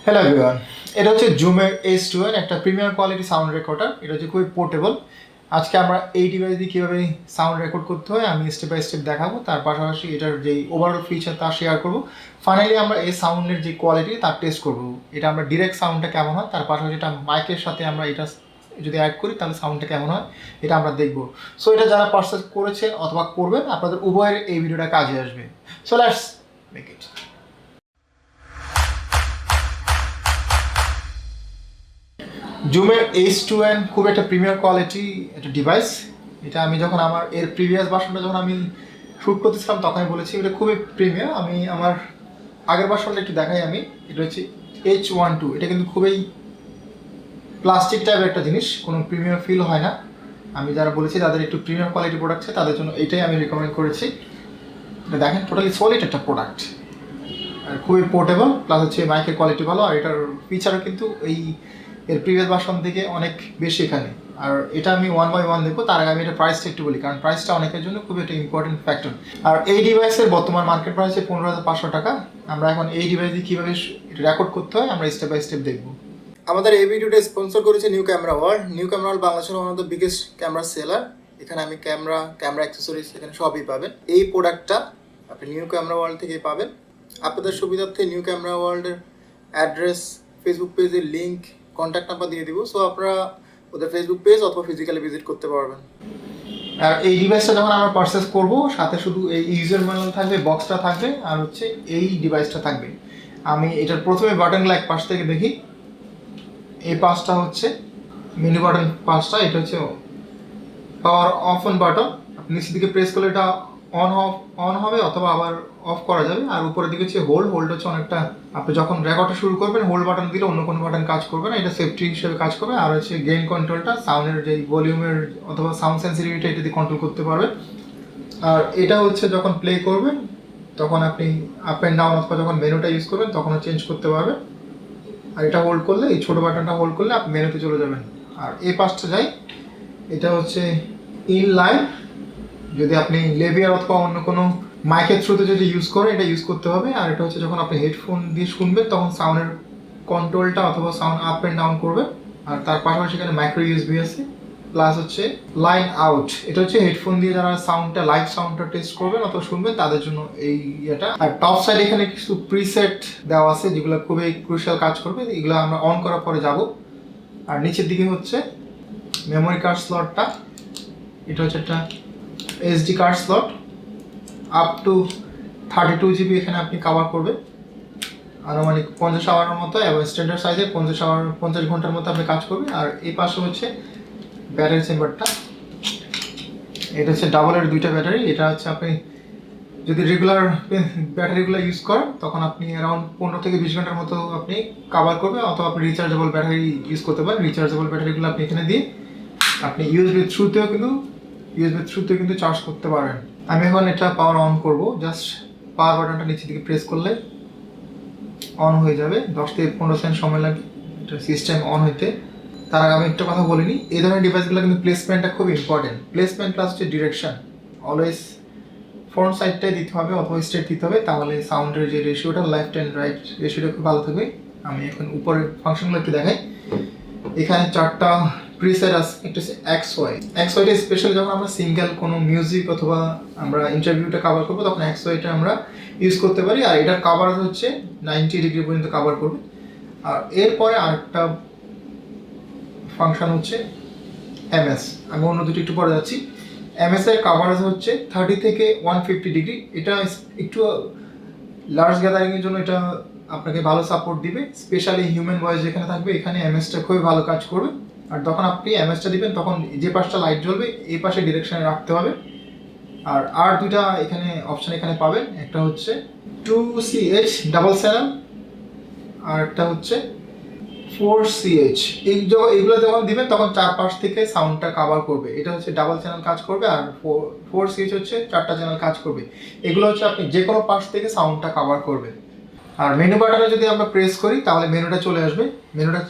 Hello everyone, এটা হচ্ছে জুমের H2n একটা প্রিমিয়ার কোয়ালিটি সাউন্ড রেকর্ডার। এটা হচ্ছে খুবই পোর্টেবল। আজকে আমরা এই ডিভাইস দিয়ে কীভাবে সাউন্ড রেকর্ড করতে হয় আমি স্টেপ বাই স্টেপ দেখাবো। তার পাশাপাশি এটার যেই ওভারঅল ফিচার তা শেয়ার করবো। ফাইনালি আমরা এই সাউন্ডের যে কোয়ালিটি তার টেস্ট করবো। এটা আমরা ডিরেক্ট সাউন্ডটা কেমন হয়, তার পাশাপাশি এটা মাইকের সাথে আমরা এটা যদি অ্যাড করি তাহলে সাউন্ডটা কেমন হয় এটা আমরা দেখবো। সো এটা যারা পারচেজ করেছেন অথবা করবেন আপনাদের উভয়ের এই ভিডিওটা কাজে আসবে। So let's make it. জুমের H2n খুব একটা প্রিমিয়ার কোয়ালিটি একটা ডিভাইস। এটা আমি যখন আমার এর প্রিভিয়াস ভার্সনটা যখন আমি শ্যুট করতেছিলাম তখনই বলেছি এটা খুবই প্রিমিয়ার। আমি আমার আগের ভার্সনটা একটু দেখাই আমি। এটা হচ্ছে H2n। এটা কিন্তু খুবই প্লাস্টিক টাইপের একটা জিনিস, কোনো প্রিমিয়ার ফিল হয় না। আমি যারা বলেছি তাদের একটু প্রিমিয়ার কোয়ালিটি প্রোডাক্ট আছে তাদের জন্য এটাই আমি রেকমেন্ড করেছি। এটা দেখেন টোটালি সলিড একটা প্রোডাক্ট আর খুবই পোর্টেবল, প্লাস হচ্ছে মাইকের কোয়ালিটি ভালো। আর এটার ফিচারও কিন্তু এর প্রিভিয়াস ভার্সন থেকে অনেক বেশি এখানে। আর এটা আমি ওয়ান বাই ওয়ান দেখবো, তার আগে আমি এটা প্রাইসটা একটু বলি, কারণ প্রাইসটা অনেকের জন্য খুব একটা ইম্পর্টেন্ট ফ্যাক্টর। আর এই ডিভাইসের বর্তমান মার্কেট প্রাইস 15,500 টাকা। আমরা এখন এই ডিভাইস দিয়ে কীভাবে রেকর্ড করতে হয় আমরা স্টেপ বাই স্টেপ দেখবো। আমাদের এই ভিডিওটা স্পন্সর করেছে new camera world. New camera world বাংলাদেশের one of the biggest camera seller. এখানে আমি ক্যামেরা অ্যাক্সেসরিজ এখানে সবই পাবেন। এই প্রোডাক্টটা আপনি নিউ ক্যামেরা ওয়ার্ল্ড থেকেই পাবেন। আপনাদের সুবিধার্থে নিউ ক্যামেরা ওয়ার্ল্ডের অ্যাড্রেস, ফেসবুক পেজের লিঙ্ক, কন্ট্যাক্ট নাম্বার দিয়ে দিব। সো আপনারা ওদের ফেসবুক পেজ অথবা ফিজিক্যালি ভিজিট করতে পারবেন। আর এই ডিভাইসটা যখন আমরা পারচেস করবো সাথে শুধু এই ইউজার ম্যানুয়াল থাকবে, বক্সটা থাকবে, আর হচ্ছে এই ডিভাইসটা থাকবে। আমি এটার প্রথমে বাটনগুলো এক পাশ থেকে দেখি। এই পাশটা হচ্ছে মেনু বাটন পাশটা, এটা হচ্ছে পাওয়ার অফ অন বাটন। আপনি নিচের দিকে প্রেস করলে এটা অন হবে অথবা আবার অফ করা যাবে। আর উপরের দিকে হচ্ছে হোল্ড হচ্ছে অনেকটা, আপনি যখন রেকর্ডটা শুরু করবেন হোল্ড বাটন দিলে অন্য কোনো বাটন কাজ করবে না, এটা সেফটি হিসেবে কাজ করবে। আর হচ্ছে গেইন কন্ট্রোলটা সাউন্ডের যে ভলিউমের অথবা সাউন্ড সেন্সিটিভিটি এটা দিয়ে কন্ট্রোল করতে পারবেন। আর এটা হচ্ছে যখন প্লে করবেন তখন আপনি আপ অ্যান্ড ডাউন অথবা যখন মেনুটা ইউজ করবেন তখনও চেঞ্জ করতে পারবেন। আর এটা হোল্ড করলে, এই ছোটো বাটনটা হোল্ড করলে আপনি মেনুতে চলে যাবেন। আর এই পাশটা যাই, এটা হচ্ছে ইন লাইন। যদি আপনি লেভিয়ার অথবা অন্য কোনো মাইকের থ্রুতে যদি ইউজ করেন এটা ইউজ করতে হবে। আর এটা হচ্ছে যখন আপনি হেডফোন দিয়ে শুনবেন তখন সাউন্ডের কন্ট্রোলটা অথবা সাউন্ড আপ অ্যান্ড ডাউন করবে। আর তার পাশাপাশি এখানে মাইক্রো ইউএসবি আছে, প্লাস হচ্ছে লাইন আউট। এটা হচ্ছে হেডফোন দিয়ে যারা সাউন্ডটা লাইভ সাউন্ডটা টেস্ট করবেন অথবা শুনবেন তাদের জন্য এই ইয়েটা। আর টপ সাইড এখানে কিছু প্রিসেট দেওয়া আছে যেগুলো খুবই ক্রুশিয়াল কাজ করবে, এগুলো আমরা অন করার পরে যাব। আর নিচের দিকে হচ্ছে মেমোরি কার্ড স্লটটা। এটা হচ্ছে একটা SD card slot, up to 32 GB এখানে আপনি কভার করবে। আনুমানিক 50 আওয়ারের মতো এবং স্ট্যান্ডার্ড সাইজে 50 ঘন্টার মতো আপনি কাজ করবে। আর এই পাশে হচ্ছে ব্যাটারি চেম্বারটা। এটা হচ্ছে ডাবলের দুইটা ব্যাটারি। এটা হচ্ছে আপনি যদি রেগুলার ব্যাটারিগুলো ইউজ করেন তখন আপনি অ্যারাউন্ড 15 থেকে 20 ঘন্টার মতো আপনি কভার করবে। অথবা আপনি রিচার্জেবল ব্যাটারি ইউজ করতে পারেন। রিচার্জেবল ব্যাটারিগুলো আপনি এখানে দিয়ে আপনি ইউএসবি থ্রুতেও কিন্তু চার্জ করতে পারেন। আমি এখন এটা পাওয়ার অন করব। জাস্ট পাওয়ার বাটনটা নিচের দিকে প্রেস করলে অন হয়ে যাবে। 10 থেকে 15 সেকেন্ড সময় লাগে এটা সিস্টেম অন হইতে। তার আগে আমি একটা কথা বলিনি, এই ধরনের ডিভাইসগুলো কিন্তু প্লেসমেন্টটা খুব ইম্পর্টেন্ট। প্লেসমেন্ট প্লাস হচ্ছে ডিরেকশন, অলওয়েজ ফ্রন্ট সাইডটাই দিতে হবে অথবা স্ট্রেট দিতে হবে, তাহলে সাউন্ডের যে রেশিওটা লেফট অ্যান্ড রাইট রেশিওটা খুব ভালো থাকবে। আমি এখন উপরের ফাংশনগুলো একটু দেখাই। এখানে 4টা প্রিসেট আছে। একটা হচ্ছে এক্সওয়াইটা স্পেশালি যখন আমরা সিঙ্গেল কোনো মিউজিক অথবা আমরা ইন্টারভিউটা কভার করবো তখন এক্সওয়াইটা আমরা ইউজ করতে পারি। আর এটার কভার হচ্ছে 90 ডিগ্রি পর্যন্ত কভার করবে। আর এরপরে আরেকটা ফাংশন হচ্ছে এমএস। আমি অন্য দুটো একটু পরে যাচ্ছি। এমএস এর কভারেজ হচ্ছে 30 থেকে 150 ডিগ্রি। এটা একটু লার্জ গ্যাদারিংয়ের জন্য এটা আপনাকে ভালো সাপোর্ট দিবে। স্পেশালি হিউম্যান ভয়েস যেখানে থাকবে এখানে এমএসটা খুবই ভালো কাজ করবে। আর যখন আপনি এমএসটা দিবেন তখন যে পাশটা লাইট জ্বলবে এই পাশে ডিরেকশনে রাখতে হবে। আর দুইটা এখানে অপশন এখানে পাবেন, একটা হচ্ছে 2CH ডাবল চ্যানেল আর একটা হচ্ছে 4CH। এইগুলো যখন দিবেন তখন চারপাশ থেকে সাউন্ডটা কভার করবে। এটা হচ্ছে ডাবল চ্যানেল কাজ করবে আর 4CH হচ্ছে 4টা চ্যানেল কাজ করবে। এগুলো হচ্ছে আপনি যে কোনো পাশ থেকে সাউন্ডটা কভার করবে। আর মেনু বাটনে যদি আমরা প্রেস করি তাহলে মেনুটা চলে আসবে। মেনুটা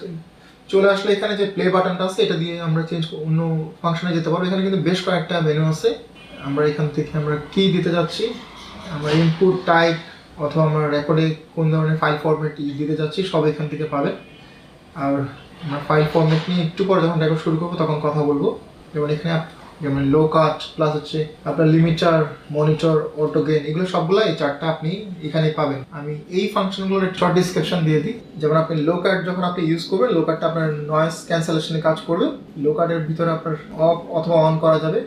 চলে আসলে এখানে যে প্লে বাটনটা আছে এটা দিয়ে আমরা অন্য ফাংশনে যেতে পারবো। এখানে কিন্তু বেশ কয়েকটা মেনু আছে। আমরা এখান থেকে আমরা কি দিতে যাচ্ছি, আমরা ইনপুট টাইপ অথবা আমরা রেকর্ডে কোন ধরনের ফাইল ফরম্যাট দিতে যাচ্ছি সব এখান থেকে পাবেন। আর আমরা ফাইল ফরম্যাট নিয়ে একটু পরে যখন রেকর্ড শুরু করবো তখন কথা বলবো। যেমন এখানে যেমন লো কাট প্লাস হচ্ছে আপনার লিমিটার, মনিটর, অটো গেইন, এগুলো সবগুলো এই চারটা আপনি এখানে পাবেন। আমি এই ফাংশনগুলোর শর্ট ডিসক্রিপশন দিয়ে দিই। যেমন আপনি লো কাট যখন আপনি ইউজ করবেন, লো কাটটা আপনার নয়েজ ক্যান্সেলেশনে কাজ করবে। লো কাটের ভিতরে আপনার অফ অথবা অন করা যাবে।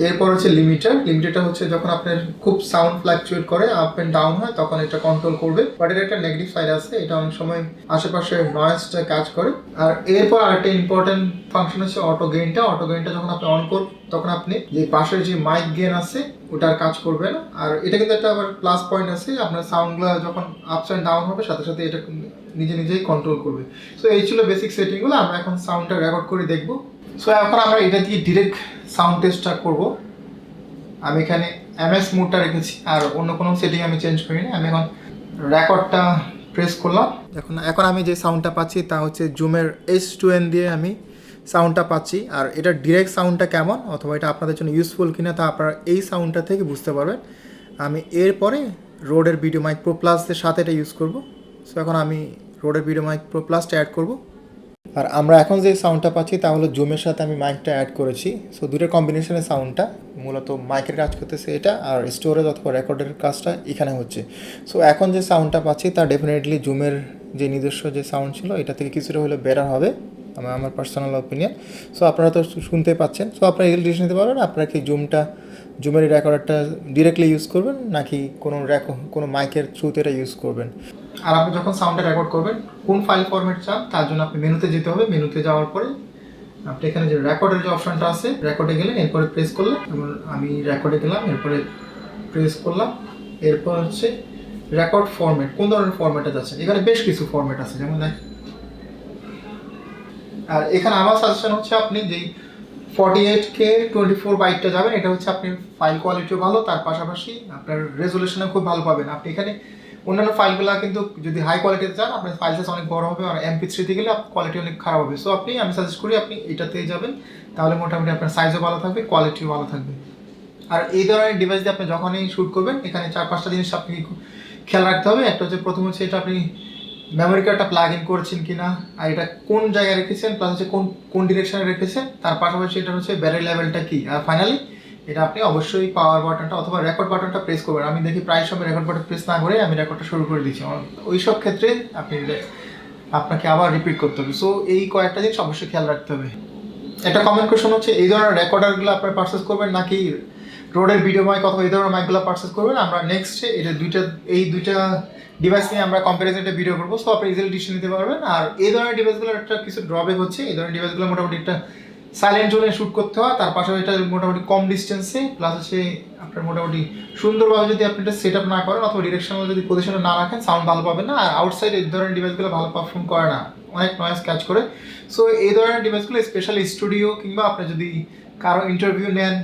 এরপর হচ্ছে লিমিটারটা হচ্ছে যখন আপনার খুব সাউন্ড ফ্ল্যাকচুয়েট করে, আপ এন্ড ডাউন হয়, তখন এটা কন্ট্রোল করবে। বাট এর একটা নেগেটিভ সাইড আছে, এটা অনেক সময় আশেপাশে নয়েজটা কাজ করে। আর এরপর আরেকটা ইম্পর্টেন্ট ফাংশন হচ্ছে অটো গেইনটা যখন আপনি অন করবেন তখন আপনি যে পাশের যে মাইক গেইন আছে ওটার কাজ করবে না। আর এটা কিন্তু একটা আবার প্লাস পয়েন্ট আছে, আপনার সাউন্ডগুলো যখন আপস এন্ড ডাউন হবে সাথে সাথে এটা নিজেই কন্ট্রোল করবে। সো এই ছিল বেসিক সেটিংগুলো। আমরা এখন সাউন্ডটা রেকর্ড করে দেখবো। সো এখন আমরা এটা দিয়ে ডিরেক্ট সাউন্ড টেস্টটা করব। আমি এখানে এমএস মোডটা রেখেছি, আর অন্য কোনো সেটিং আমি চেঞ্জ করিনি। আমি এখন রেকর্ডটা প্রেস করলাম। এখন আমি যে সাউন্ডটা পাচ্ছি তা হচ্ছে জুমের H2n দিয়ে আমি সাউন্ডটা পাচ্ছি। আর এটা ডিরেক্ট সাউন্ডটা কেমন অথবা এটা আপনাদের জন্য ইউজফুল কিনা তা আপনারা এই সাউন্ডটা থেকে বুঝতে পারবেন। আমি এরপরে রোডের ভিডিও মাইক প্রো প্লাসের সাথে এটা ইউজ করব। সো এখন আমি রোডের ভিডিও মাইক প্রো প্লাসটা অ্যাড করব। আর আমরা এখন যে সাউন্ডটা পাচ্ছি তা হলো জুমের সাথে আমি মাইকটা অ্যাড করেছি। সো দুটোর কম্বিনেশনের সাউন্ডটা মূলত মাইকের কাজ করতেছে এটা, আর স্টোরেজ অথবা রেকর্ডের কাজটা এখানে হচ্ছে। সো এখন যে সাউন্ডটা পাচ্ছি তা ডেফিনেটলি জুমের যে নিজস্ব যে সাউন্ড ছিল এটা থেকে কিছুটা হলে বেটার হবে, আমার পার্সোনাল অপিনিয়ন। সো আপনারা তো শুনতে পাচ্ছেন। সো আপনারা এগুলো ডিসিশন নিতে পারবেন আপনারা কি জুমের রেকর্ডারটা ডিরেক্টলি ইউজ করবেন নাকি কোনো মাইকের থ্রুতে এটা ইউজ করবেন। আর আপনি যখন সাউন্ডটা রেকর্ড করবেন কোন ফাইল ফরম্যাট চান তার জন্য আপনি মেনুতে যেতে হবে। মেনুতে যাওয়ার পরে আপনি এখানে যে রেকর্ডের যে অপশনটা আছে রেকর্ডে গেলেন, এরপরে প্রেস করলেন। আমি রেকর্ডে গেলাম, এরপরে প্রেস করলাম। এরপর হচ্ছে রেকর্ড ফরম্যাট, কোন ধরনের ফরম্যাটে যাচ্ছে। এখানে বেশ কিছু ফরম্যাট আছে যেমন আর এখানে আমার সাজেশন হচ্ছে আপনি যেই 48K 24 বাইটটা যাবেন, এটা হচ্ছে আপনি ফাইল কোয়ালিটিও ভালো, তার পাশাপাশি আপনার রেজুলেশনে খুব ভালো পাবেন। আপনি এখানে অন্যান্য ফাইলগুলো কিন্তু যদি হাই কোয়ালিটিতে চান আপনার ফাইল সাইজ অনেক বড় হবে, আর MP3তে গেলে কোয়ালিটি অনেক খারাপ হবে। সো আমি সাজেস্ট করি আপনি এটাতেই যাবেন, তাহলে মোটামুটি আপনার সাইজও ভালো থাকবে, কোয়ালিটিও ভালো থাকবে। আর এই ধরনের ডিভাইস দিয়ে আপনি যখনই শ্যুট করবেন এখানে 4-5টা জিনিস আপনি খেয়াল রাখতে হবে। একটা হচ্ছে প্রথম হচ্ছে এটা আপনি মেমোরি কার্ডটা প্লাগ ইন করেছেন কিনা, আর এটা কোন জায়গায় রেখেছেন, প্লাস হচ্ছে কোন ডিরেকশনে রেখেছেন, তার পাশাপাশি এটা হচ্ছে ব্যাটারি লেভেলটা কি, আর ফাইনালি এটা আপনি অবশ্যই পাওয়ার বাটনটা অথবা রেকর্ড বাটনটা প্রেস করবেন। আমি দেখি প্রায় সময় রেকর্ড বাটন প্রেস না করে আমি রেকর্ডটা শুরু করে দিচ্ছি। ওই সব ক্ষেত্রে আপনাকে আবার রিপিট করতে হবে। সো এই কয়েকটা জিনিস অবশ্যই খেয়াল রাখতে হবে। একটা কমেন্ট কোয়েশন হচ্ছে এই ধরনের রেকর্ডারগুলো আপনারা পারচেস করবেন নাকি রোডের ভিডিও মাইক অথবা এই ধরনের মাইকগুলো পারচেস করবেন। আমরা নেক্সটে এই দুইটা ডিভাইস নিয়ে আমরা কম্প্যারিজনটা ভিডিও করবো। সো আপনি ইজিলি ডিসিশন নিতে পারবেন। আর এই ধরনের ডিভাইসগুলোর একটা কিছু ড্রব্যাক হচ্ছে, এই ধরনের ডিভাইসগুলো মোটামুটি একটা সাইলেন্ট জোনে শ্যুট করতে হয়, তার পাশাপাশি এটা মোটামুটি কম ডিস্টেন্সে, প্লাস হচ্ছে আপনার মোটামুটি সুন্দরভাবে যদি আপনি এটা সেট আপ না করেন অথবা ডিরেকশনাল যদি পজিশনে না রাখেন সাউন্ড ভালো পাবেন না। আর আউটসাইড এই ধরনের ডিভাইসগুলো ভালো পারফর্ম করে না, অনেক নয়েজ ক্যাচ করে। সো এই ধরনের ডিভাইসগুলো স্পেশালি স্টুডিও কিংবা আপনি যদি কারো ইন্টারভিউ নেন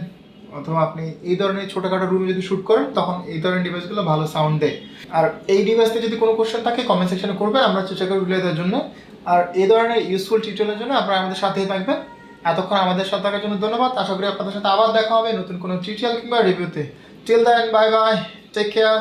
অথবা আপনি এই ধরনের ছোটোখাটো রুমে যদি শ্যুট করেন তখন এই ধরনের ডিভাইসগুলো ভালো সাউন্ড দেয়। আর এই ডিভাইসে যদি কোনো কোশ্চেন থাকে কমেন্ট সেকশনে করবেন, আমরা চেষ্টা করি রিপ্লাই দেওয়ার জন্য। আর এই ধরনের ইউজফুল টিউটোরিয়ালের জন্য আপনারা আমাদের সাথেই থাকবেন। এতক্ষণ আমাদের সাথে থাকার জন্য ধন্যবাদ। আশা করি আপনাদের সাথে আবার দেখা হবে নতুন কোনো টিউটোরিয়াল কিংবা রিভিউতে। Till then, bye bye, take care.